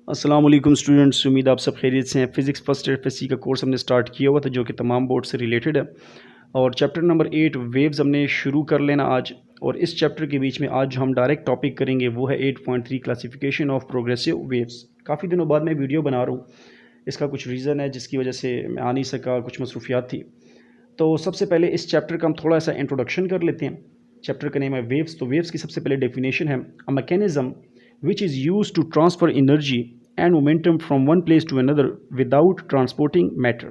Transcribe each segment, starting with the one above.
अस्सलाम वालेकुम स्टूडेंट्स, उम्मीद आप सब खैरियत से हैं। फ़िज़िक्स फर्स्ट ईयर एफएससी का कोर्स हमने स्टार्ट किया हुआ था जो कि तमाम बोर्ड से रिलेटेड है और चैप्टर नंबर 8 वेव्स हमने शुरू कर लेना आज। और इस चैप्टर के बीच में आज जो हम डायरेक्ट टॉपिक करेंगे वो है 8.3 क्लासिफिकेशन ऑफ प्रोग्रेसिव वेव्स। काफ़ी दिनों बाद मैं वीडियो बना रहा हूँ, इसका कुछ रीज़न है जिसकी वजह से मैं आ नहीं सका, कुछ मसरूफियात थी। तो सबसे पहले इस चैप्टर का हम थोड़ा सा इंट्रोडक्शन कर लेते हैं। चैप्टर का नेम है वेव्स। तो वेव्स की सबसे पहले डेफिनेशन है a mechanism which is used to transfer energy and momentum from one place to another without transporting matter।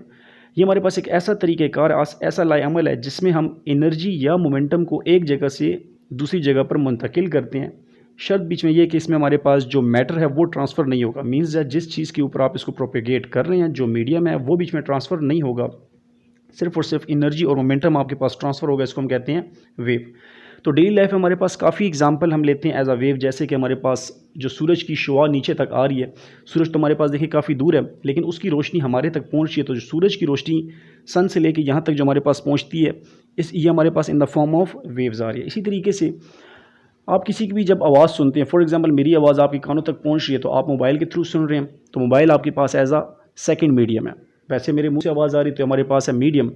ये हमारे पास एक ऐसा तरीक़ेकार, ऐसा लाएअमल है जिसमें हम एनर्जी या मोमेंटम को एक जगह से दूसरी जगह पर मुंतकिल करते हैं। शर्त बीच में ये कि इसमें हमारे पास जो मैटर है वो ट्रांसफ़र नहीं होगा। मीन्स है जिस चीज़ के ऊपर आप इसको प्रोपेगेट कर रहे हैं, जो मीडियम है वो बीच में ट्रांसफ़र नहीं होगा, सिर्फ और सिर्फ एनर्जी और मोमेंटम आपके पास ट्रांसफ़र होगा। इसको हम कहते हैं वेव। तो डेली लाइफ में हमारे पास काफ़ी एग्जांपल हम लेते हैं एज अ वेव। जैसे कि हमारे पास जो सूरज की शुआ नीचे तक आ रही है, सूरज तो हमारे पास देखिए काफ़ी दूर है लेकिन उसकी रोशनी हमारे तक पहुंच रही है। तो जो सूरज की रोशनी सन से लेके यहाँ तक जो हमारे पास पहुंचती है, ये हमारे पास in the form of waves आ रही है। इसी तरीके से आप किसी की भी जब आवाज़ सुनते हैं, फॉर एग्जाम्पल मेरी आवाज़ आपके कानों तक पहुँच रही है तो आप मोबाइल के थ्रू सुन रहे हैं, तो मोबाइल आपके पास एज अ सेकेंड मीडियम है। वैसे मेरे मुँह से आवाज़ आ रही तो हमारे पास है मीडियम।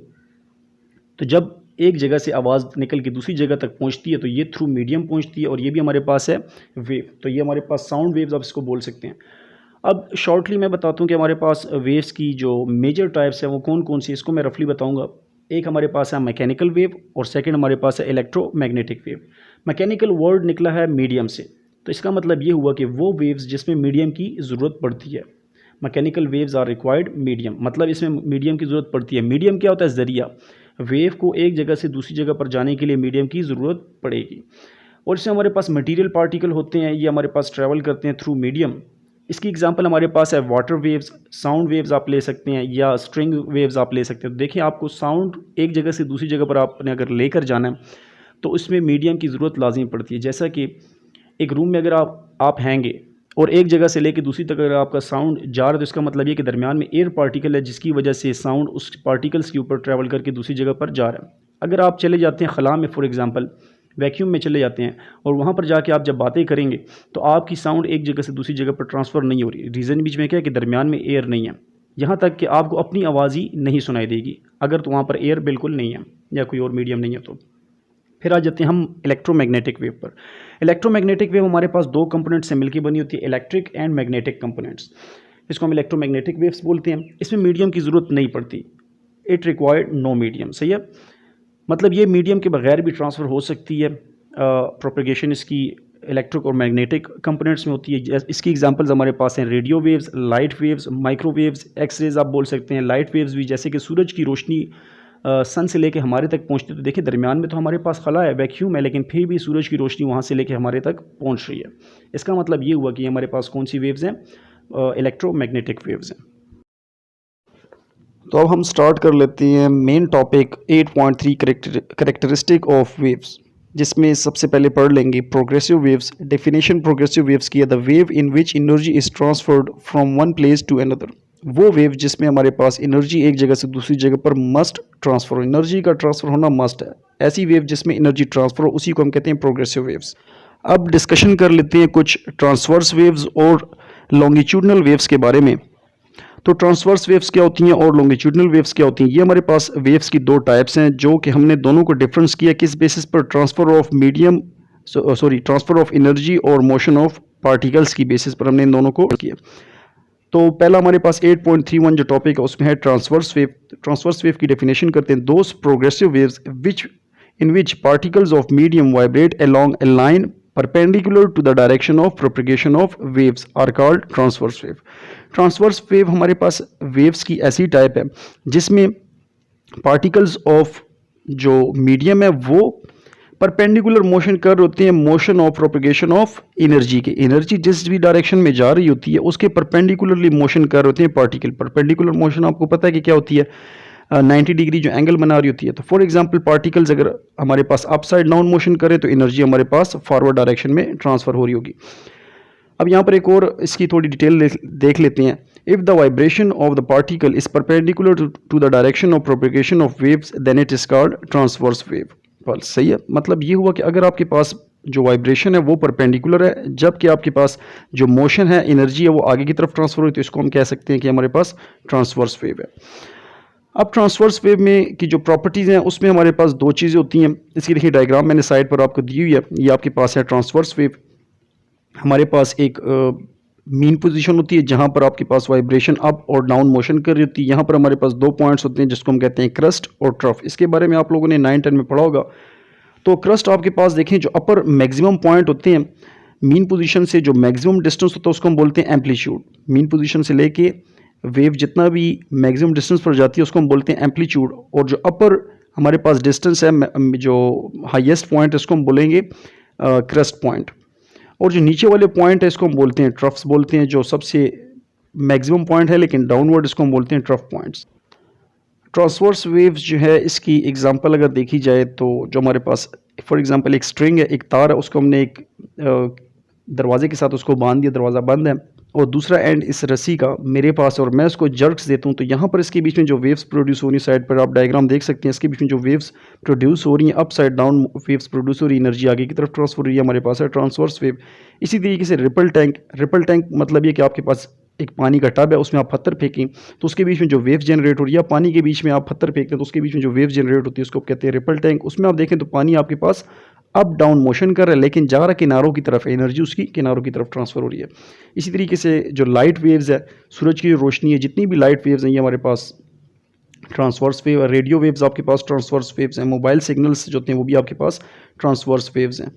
तो जब एक जगह से आवाज़ निकल के दूसरी जगह तक पहुंचती है तो ये थ्रू मीडियम पहुंचती है और ये भी हमारे पास है वेव। तो ये हमारे पास साउंड वेव्स आप इसको बोल सकते हैं। अब शॉर्टली मैं बताता हूँ कि हमारे पास वेव्स की जो मेजर टाइप्स हैं वो कौन कौन सी, इसको मैं रफली बताऊँगा। एक हमारे पास है मैकेनिकल वेव और सेकेंड हमारे पास है इलेक्ट्रोमैग्नेटिक वेव। मैकेनिकल वर्ड निकला है मीडियम से, तो इसका मतलब ये हुआ कि वो वेव्स जिसमें मीडियम की ज़रूरत पड़ती है। Mechanical waves are required medium, मतलब इसमें मीडियम की ज़रूरत पड़ती है। मीडियम क्या होता है? ज़रिया। वेव को एक जगह से दूसरी जगह पर जाने के लिए मीडियम की ज़रूरत पड़ेगी। और इसमें हमारे पास मटेरियल पार्टिकल होते हैं, ये हमारे पास ट्रैवल करते हैं थ्रू मीडियम। इसकी एग्जांपल हमारे पास है वाटर वेव्स, साउंड वेव्स आप ले सकते हैं या स्ट्रिंग वेव्स आप ले सकते हैं। तो देखिए आपको साउंड एक जगह से दूसरी जगह पर आपने अगर लेकर जाना है तो उसमें मीडियम की ज़रूरत लाजमी पड़ती है। जैसा कि एक रूम में अगर आप हैंगे और एक जगह से लेकर दूसरी तक अगर आपका साउंड जा रहा है तो इसका मतलब ये कि दरमियान में एयर पार्टिकल है जिसकी वजह से साउंड उस पार्टिकल्स के ऊपर ट्रैवल करके दूसरी जगह पर जा रहा है। अगर आप चले जाते हैं खला में, फॉर एग्जांपल वैक्यूम में चले जाते हैं और वहाँ पर जाके आप जब बातें करेंगे तो आपकी साउंड एक जगह से दूसरी जगह पर ट्रांसफ़र नहीं हो रही। रीज़न बीच में क्या है कि दरमियान में एयर नहीं है, यहाँ तक कि आपको अपनी आवाज़ ही नहीं सुनाई देगी अगर तो वहाँ पर एयर बिल्कुल नहीं है या कोई और मीडियम नहीं है। तो फिर आ जाते हैं हम इलेक्ट्रोमैग्नेटिक वेव पर। इलेक्ट्रोमैग्नेटिक वेव हमारे पास दो कंपोनेंट से मिलकर बनी होती है, इलेक्ट्रिक एंड मैग्नेटिक कंपोनेंट्स। इसको हम इलेक्ट्रोमैग्नेटिक वेव्स बोलते हैं। इसमें मीडियम की ज़रूरत नहीं पड़ती, इट रिक्वायर्ड नो मीडियम। सही है, मतलब ये मीडियम के बगैर भी ट्रांसफ़र हो सकती है। प्रोपेगेशन इसकी इलेक्ट्रिक और मैग्नेटिक कंपोनेंट्स में होती है। इसकी एग्जांपल्स हमारे पास हैं radio waves, light waves, microwaves, X-rays आप बोल सकते हैं। लाइट वेव्स भी जैसे कि सूरज की रोशनी सन से लेके हमारे तक पहुंचती है तो देखिए दरमियान में तो हमारे पास खला है, वैक्यूम है, लेकिन फिर भी सूरज की रोशनी वहाँ से लेके हमारे तक पहुंच रही है। इसका मतलब ये हुआ कि हमारे पास कौन सी वेव्स हैं? इलेक्ट्रोमैग्नेटिक वेव्स हैं। तो अब हम स्टार्ट कर लेते हैं main topic 8.3 characteristic of waves, जिसमें सबसे पहले पढ़ लेंगे progressive waves. Definition progressive waves की है the wave in which energy is transferred from one place to another. वो वेव जिसमें हमारे पास एनर्जी एक जगह से दूसरी जगह पर मस्ट ट्रांसफ़र हो, एनर्जी का ट्रांसफ़र होना मस्ट है। ऐसी वेव जिसमें एनर्जी ट्रांसफ़र हो उसी को हम कहते हैं प्रोग्रेसिव वेव्स। अब डिस्कशन कर लेते हैं कुछ ट्रांसवर्स वेव्स और लॉन्गिट्यूडनल वेव्स के बारे में। तो ट्रांसवर्स वेव्स क्या होती हैं और लॉन्गिट्यूडनल वेव्स क्या होती हैं? ये हमारे पास वेव्स की दो टाइप्स हैं जो कि हमने दोनों को डिफरेंस किया किस बेसिस पर? Transfer of medium transfer of energy और मोशन ऑफ पार्टिकल्स की बेसिस पर हमने इन दोनों को किया। तो पहला हमारे पास 8.31 जो टॉपिक है उसमें है ट्रांसवर्स वेव। ट्रांसवर्स वेव की डेफिनेशन करते हैं those progressive waves in which particles of medium vibrate along a line perpendicular to the direction of propagation of waves are called transverse wave। Transverse wave हमारे पास waves की ऐसी type है जिसमें particles of जो medium है वो perpendicular motion कर रहे होते हैं motion of propagation of energy के। एनर्जी जिस भी डायरेक्शन में जा रही होती है उसके परपेंडिकुलरली मोशन कर रहे होते हैं पार्टिकल। परपेंडिकुलर मोशन आपको पता है कि क्या होती है? 90 डिग्री जो एंगल बना रही होती है। तो फॉर एग्जांपल पार्टिकल्स अगर हमारे पास अपसाइड डाउन मोशन करे तो एनर्जी हमारे पास फॉरवर्ड डायरेक्शन में ट्रांसफ़र हो रही होगी। अब यहाँ पर एक और इसकी थोड़ी डिटेल देख लेते हैं। If the vibration of the particle is perpendicular to the direction of propagation of waves then it is called transverse wave. सही है, मतलब ये हुआ कि अगर आपके पास जो वाइब्रेशन है वो परपेंडिकुलर है, जबकि आपके पास जो मोशन है, एनर्जी है, वो आगे की तरफ ट्रांसफर होती है। इसको हम कह सकते हैं कि हमारे पास ट्रांसवर्स वेव है। अब ट्रांसवर्स वेव में की जो प्रॉपर्टीज़ हैं उसमें हमारे पास दो चीज़ें होती हैं। इसकी देखिए डायग्राम मैंने साइड पर आपको दी हुई है। ये आपके पास है ट्रांसवर्स वेव। हमारे पास एक मीन पोजीशन होती है जहां पर आपके पास वाइब्रेशन अप और डाउन मोशन कर रही होती है। यहाँ पर हमारे पास दो पॉइंट्स होते हैं जिसको हम कहते हैं क्रस्ट और ट्रफ। इसके बारे में आप लोगों ने 9-10 में पढ़ा होगा। तो क्रस्ट आपके पास देखें जो अपर मैक्सिमम पॉइंट होते हैं, मीन पोजीशन से जो मैक्सिमम डिस्टेंस होता है उसको हम बोलते हैं एम्पलीट्यूड। मीन पोजीशन से लेके वेव जितना भी मैक्सिमम डिस्टेंस पर जाती है उसको हम बोलते हैं एम्पलीट्यूड। और जो अपर हमारे पास डिस्टेंस है, जो हाईएस्ट पॉइंट है, इसको हम बोलेंगे क्रस्ट पॉइंट। और जो नीचे वाले पॉइंट है इसको हम बोलते हैं ट्रफ्स बोलते हैं, जो सबसे मैक्सिमम पॉइंट है लेकिन डाउनवर्ड, इसको हम बोलते हैं ट्रफ पॉइंट्स। ट्रांसवर्स वेव्स जो है इसकी एग्जांपल अगर देखी जाए तो जो हमारे पास फॉर एग्जांपल एक स्ट्रिंग है, एक तार है, उसको हमने एक दरवाजे के साथ उसको बांध दिया, दरवाज़ा बंद है, और दूसरा एंड इस रस्सी का मेरे पास, और मैं उसको जर्क्स देता हूँ तो यहाँ पर इसके बीच में जो वेव्स प्रोड्यूस हो रही है, साइड पर आप डायग्राम देख सकते हैं, इसके बीच में जो वेव्स प्रोड्यूस हो रही हैं, up side down waves produce हो रही है, एनर्जी आगे की तरफ ट्रांसफर हो रही है, हमारे पास है ट्रांसवर्स वेव। इसी तरीके से रिपल टैंक मतलब ये कि आपके पास एक पानी का टब है, उसमें आप पत्थर फेंकें तो उसके बीच में जो वेव जनरेट हो रही है, पानी के बीच में आप पत्थर फेंकते हैं तो उसके बीच में जो वेव जनरेट होती है उसको कहते हैं रिपल टैंक। उसमें आप देखें तो पानी आपके पास अप डाउन मोशन कर रहा है लेकिन जा रहा किनारों की तरफ, एनर्जी उसकी किनारों की तरफ ट्रांसफर हो रही है। इसी तरीके से जो लाइट वेव्स है, सूरज की रोशनी है, जितनी भी लाइट वेव्स हैं ये हमारे पास ट्रांसवर्स वेव। रेडियो वेव्स आपके पास ट्रांसवर्स वेव्स हैं। मोबाइल सिग्नल्स जो होते हैं वो भी आपके पास ट्रांसवर्स वेव्स हैं।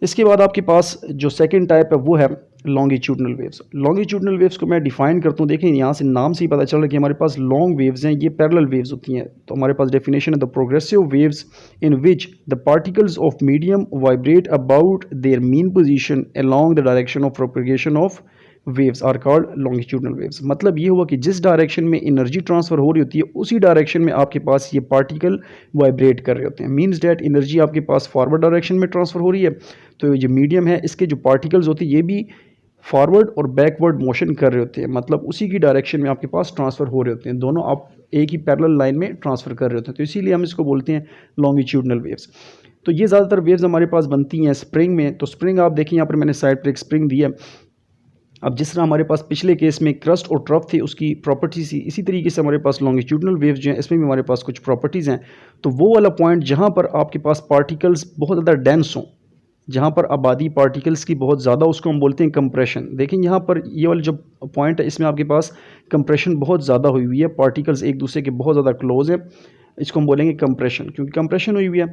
इसके बाद आपके पास जो सेकंड टाइप है वो है लॉन्गिट्यूडनल वेव्स। लॉन्गिट्यूडनल वेव्स को मैं डिफाइन करता हूँ। देखें यहाँ से नाम से ही पता चल रहा है कि हमारे पास लॉन्ग वेव्स हैं, ये पैरेलल वेव्स होती हैं। तो हमारे पास डेफिनेशन है the progressive waves in which the particles of medium vibrate about their mean position along the direction of propagation of waves are called longitudinal waves. मतलब ये हुआ कि जिस डायरेक्शन में एनर्जी ट्रांसफर हो रही होती है उसी डायरेक्शन में आपके पास ये पार्टिकल वाइब्रेट कर रहे होते हैं। मीन्स डैट एनर्जी आपके पास फॉरवर्ड डायरेक्शन में ट्रांसफर हो रही है, तो ये मीडियम है, इसके जो पार्टिकल्स होते हैं ये भी फॉरवर्ड और बैकवर्ड मोशन कर रहे होते हैं, मतलब उसी की डायरेक्शन में आपके पास ट्रांसफ़र हो रहे होते हैं, दोनों आप एक ही पैरेलल लाइन में ट्रांसफ़र कर रहे होते हैं। तो इसीलिए हम इसको बोलते हैं लॉन्गिट्यूडनल वेव्स। तो ये ज़्यादातर वेव्स हमारे पास बनती हैं स्प्रिंग में। तो स्प्रिंग आप देखिए यहाँ पर मैंने साइड पर एक स्प्रिंग दी है। अब जिस तरह हमारे पास पिछले केस में क्रस्ट और ट्रफ थी उसकी प्रॉपर्टीज थी, इसी तरीके से हमारे पास लॉन्गिट्यूडनल वेव्स जो हैं इसमें भी हमारे पास कुछ प्रॉपर्टीज़ हैं। तो वो वाला पॉइंट जहाँ पर आपके पास पार्टिकल्स बहुत ज़्यादा डेंस हों, जहाँ पर आबादी पार्टिकल्स की बहुत ज़्यादा, उसको हम बोलते हैं कंप्रेशन। देखें यहाँ पर ये वाला जो पॉइंट है इसमें आपके पास कंप्रेशन बहुत ज़्यादा हुई हुई है, पार्टिकल्स एक दूसरे के बहुत ज़्यादा क्लोज है, इसको हम बोलेंगे कंप्रेशन, क्योंकि कंप्रेशन हुई हुई है,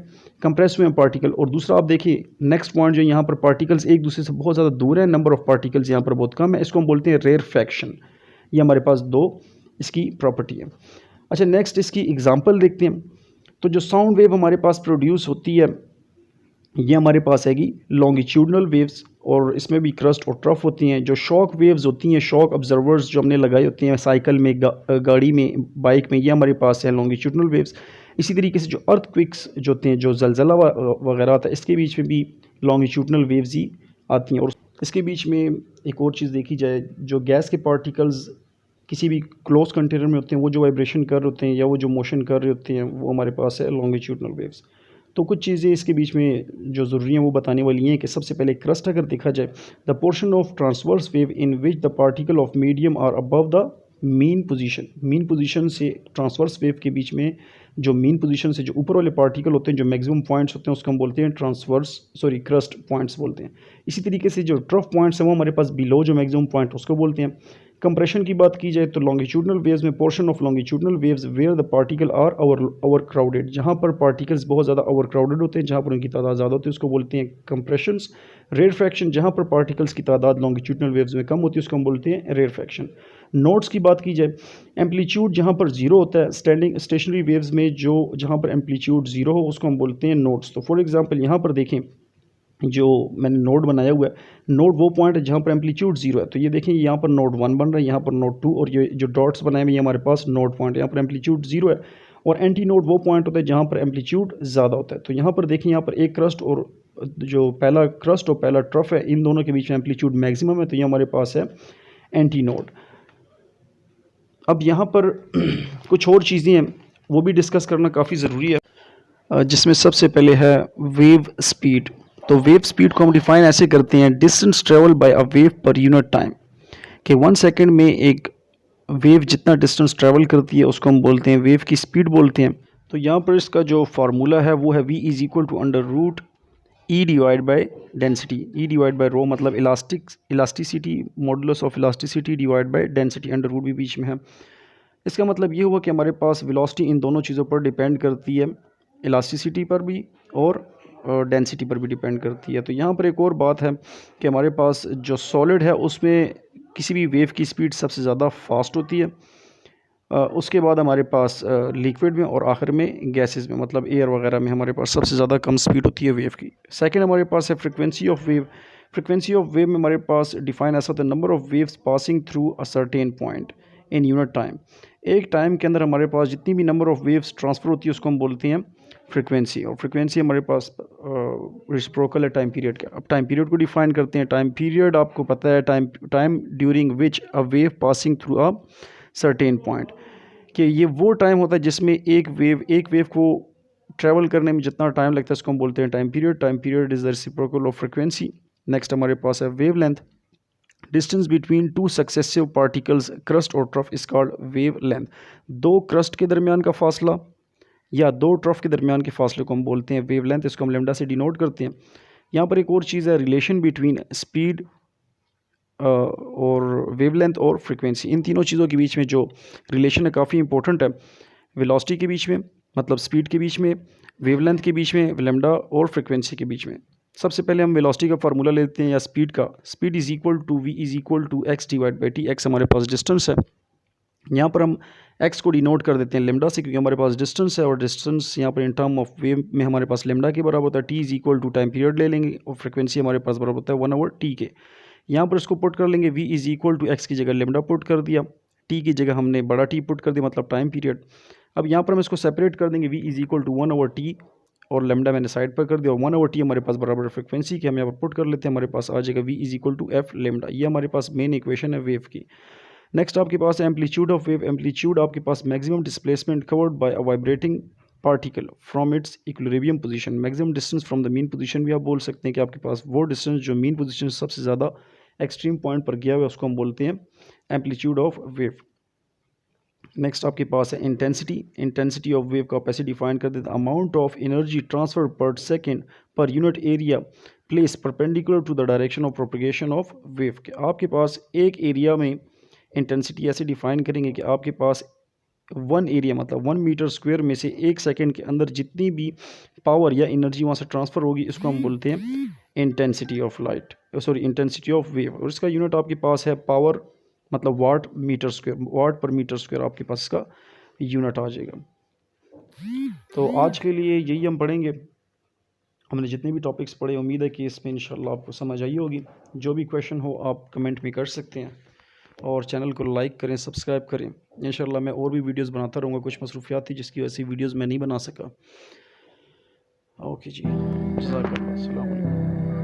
कंप्रेस हुए हैं पार्टिकल। और दूसरा आप देखिए नेक्स्ट पॉइंट जो यहाँ पर पार्टिकल्स एक दूसरे से बहुत ज़्यादा दूर है, नंबर ऑफ पार्टिकल्स यहाँ पर बहुत कम है, इसको हम बोलते हैं रेयरफैक्शन। ये हमारे पास दो इसकी प्रॉपर्टी है। अच्छा, नेक्स्ट इसकी एग्जांपल देखते हैं। तो जो साउंड वेव हमारे पास प्रोड्यूस होती है ये हमारे पास हैगी लॉन्गिट्यूडनल वेव्स, और इसमें भी क्रस्ट और ट्रफ होती हैं। जो शॉक वेव्स होती हैं, शॉक ऑब्जर्वर्स जो हमने लगाई होती हैं साइकिल में, गाड़ी में, बाइक में, ये हमारे पास है लॉन्गिट्यूडनल वेव्स। इसी तरीके से जो अर्थक्विक्स जो होते हैं, जो जलजला वगैरह आता है, इसके बीच में भी लॉन्गिट्यूडनल वेव्स ही आती हैं। और इसके बीच में एक और चीज़ देखी जाए, जो गैस के पार्टिकल्स किसी भी क्लोज कंटेनर में होते हैं, वो जो वाइब्रेशन कर रहे होते हैं या वो जो मोशन कर रहे होते हैं, वो हमारे पास है लॉन्गिट्यूडनल वेव्स। तो कुछ चीज़ें इसके बीच में जो ज़रूरी हैं वो बताने वाली हैं कि सबसे पहले क्रस्ट अगर देखा जाए, the portion of transverse wave in which the particle of medium are above the mean position. Mean position से ट्रांसवर्स वेव के बीच में जो मीन पोजीशन से जो ऊपर वाले पार्टिकल होते हैं, जो मैक्सिमम पॉइंट्स होते हैं, उसको हम बोलते हैं क्रस्ट पॉइंट्स बोलते हैं। इसी तरीके से जो ट्रफ पॉइंट्स हैं वो हमारे पास बिलो जो मैक्सिमम पॉइंट उसको बोलते हैं। कंप्रेशन की बात की जाए तो लॉन्गिट्यूडनल वेव्स में portion of longitudinal waves where the particle are over crowded, जहाँ पर पार्टिकल्स बहुत ज़्यादा ओवर क्राउडेड होते हैं, जहाँ पर उनकी तादाद ज़्यादा होती है, उसको बोलते हैं कंप्रेशंस। रेयरफैक्शन, जहाँ पर पार्टिकल्स की तादाद लॉन्गिट्यूडनल वेव्स में कम होती है, उसको हम बोलते हैं रेयरफैक्शन। नोट्स की बात की जाए, एम्पलीट्यूड जहाँ पर जीरो होता है स्टेशनरी वेव्स में, जो जहाँ पर एम्पलीट्यूड जीरो हो उसको हम बोलते हैं नोट्स। तो फॉर एग्जांपल यहाँ पर देखें जो मैंने नोड बनाया हुआ है, नोड वो पॉइंट है जहाँ पर एम्पलीट्यूड जीरो है। तो ये देखें यहाँ पर नोड 1 बन रहा है, यहाँ पर नोड 2, और ये जो डॉट्स बनाए हुए ये हमारे पास नोड पॉइंट, यहाँ पर एम्पलीट्यूड जीरो है। और एंटी नोड वो पॉइंट होता है जहाँ पर एम्पलीट्यूड ज़्यादा होता है। तो यहाँ पर देखें, यहाँ पर एक क्रस्ट और जो पहला क्रस्ट और पहला ट्रफ है, इन दोनों के बीच में एम्पलीट्यूड मैक्सिमम है, तो ये हमारे पास है एंटी नोड। अब यहाँ पर कुछ और चीज़ें हैं वो भी डिस्कस करना काफ़ी ज़रूरी है। जिसमें सबसे पहले है वेव स्पीड। तो वेव स्पीड को हम डिफाइन ऐसे करते हैं, distance travel by a wave per unit time, कि 1 सेकेंड में एक वेव जितना डिस्टेंस ट्रैवल करती है उसको हम बोलते हैं वेव की स्पीड बोलते हैं। तो यहाँ पर इसका जो फार्मूला है वो है v is equal to under root E divide by density. E divide by rho मतलब elasticity, modulus of elasticity divide by density, under root भी बीच में है। इसका मतलब ये हुआ कि हमारे पास वेलोसिटी इन दोनों चीज़ों पर डिपेंड करती है, इलास्टिसिटी पर भी और डेंसिटी पर भी डिपेंड करती है। तो यहाँ पर एक और बात है कि हमारे पास जो सॉलिड है उसमें किसी भी वेव की स्पीड सबसे ज़्यादा फास्ट होती है, उसके बाद हमारे पास लिक्विड में और आखिर में गैसेस में मतलब एयर वगैरह में हमारे पास सबसे ज़्यादा कम स्पीड होती है वेव की। सेकंड हमारे पास है frequency of wave. Frequency of wave में हमारे पास डिफाइन ऐसा होता है, number of waves passing through a certain point in unit time. एक टाइम के अंदर हमारे पास जितनी भी नंबर ऑफ वेव्स ट्रांसफ़र होती है उसको हम बोलते हैं फ्रिक्वेंसी। और फ्रिक्वेंसी हमारे पास रिसिप्रोकल है टाइम पीरियड का। अब टाइम पीरियड को डिफाइन करते हैं। टाइम पीरियड आपको पता है, time during which a wave passing through a certain point, कि ये वो टाइम होता है जिसमें एक वेव को ट्रैवल करने में जितना टाइम लगता है उसको हम बोलते हैं time period. Time period is the reciprocal of frequency. Next हमारे पास है wave length. Distance between two successive particles, crest और trough, is called wave length. दो क्रस्ट के दरमियान का फासला या दो ट्रफ के दरमियान के फासले को हम बोलते हैं वेव लेंथ। इसको हम लेमडा से डिनोट करते हैं। यहाँ पर एक और चीज़ है, रिलेशन बिटवीन स्पीड और वेवलेंथ और फ्रीक्वेंसी। इन तीनों चीज़ों के बीच में जो रिलेशन है काफ़ी इंपॉर्टेंट है। वेलोसिटी के बीच में मतलब स्पीड के बीच में, वेवलेंथ के बीच में, लैम्डा और फ्रीक्वेंसी के बीच में। सबसे पहले हम वेलोसिटी का फार्मूला लेते हैं या स्पीड का। Speed is equal to v is equal to x divide by t. X हमारे पास डिस्टेंस है, यहाँ पर हम x को डिनोट कर देते हैं लेमडा से, क्योंकि हमारे पास डिस्टेंस है और डिस्टेंस यहाँ पर इन टर्म ऑफ वेव में हमारे पास लेमडा के बराबर होता है। t is equal to time period ले लेंगे और फ्रिक्वेंसी हमारे पास बराबर होता है 1/t के। यहाँ पर इसको पुट कर लेंगे, v is equal to x की जगह लेमडा पुट कर दिया, t की जगह हमने बड़ा T पुट कर दिया मतलब टाइम पीरियड। अब यहाँ पर हम इसको सेपरेट कर देंगे, v is equal to 1/t और लेमडा मैंने साइड पर कर दिया और 1/t हमारे पास बराबर फ्रिक्वेंसी के हम यहाँ पर पुट कर लेते हैं। हमारे पास आ जाएगा v is equal to F lambda. ये हमारे पास मेन इक्वेशन है वेव की। नेक्स्ट आपके पास एम्पलीट्यूड ऑफ वेव। एम्पलीट्यूड आपके पास maximum displacement covered by a vibrating particle from its equilibrium position. Maximum distance from the mean position भी आप बोल सकते हैं कि आपके पास वो डिस्टेंस जो मीन पोजीशन सबसे ज़्यादा एक्सट्रीम पॉइंट पर गया हुआ है उसको हम बोलते हैं एम्पलीट्यूड ऑफ वेव। नेक्स्ट आपके पास है इंटेंसिटी। इंटेंसिटी ऑफ वेव का आप ऐसे डिफाइन कर देते हैं, amount of energy transfer per second per unit area place perpendicular to the direction of propagation of wave. के आपके पास एक एरिया में इंटेंसिटी ऐसे डिफाइन करेंगे कि आपके पास वन एरिया मतलब 1 मीटर स्क्वायर में से 1 सेकेंड के अंदर जितनी भी पावर या एनर्जी वहाँ से ट्रांसफ़र होगी इसको हम बोलते हैं intensity of light, sorry intensity of wave. और इसका यूनिट आपके पास है पावर मतलब वाट मीटर स्क्वायर, वाट पर मीटर स्क्वायर आपके पास इसका यूनिट आ जाएगा। तो आज के लिए यही हम पढ़ेंगे। हमने जितने भी टॉपिक्स पढ़े उम्मीद है कि इसमें इंशाल्लाह आपको समझ आई होगी। जो भी क्वेश्चन हो आप कमेंट में कर सकते हैं और चैनल को लाइक करें, सब्सक्राइब करें। इंशाल्लाह मैं और भी वीडियोस बनाता रहूँगा। कुछ मसरूफियात थी जिसकी वजह से वीडियोस मैं नहीं बना सका। ओके जी, जज़ाकल्लाह, अस्सलाम वालेकुम।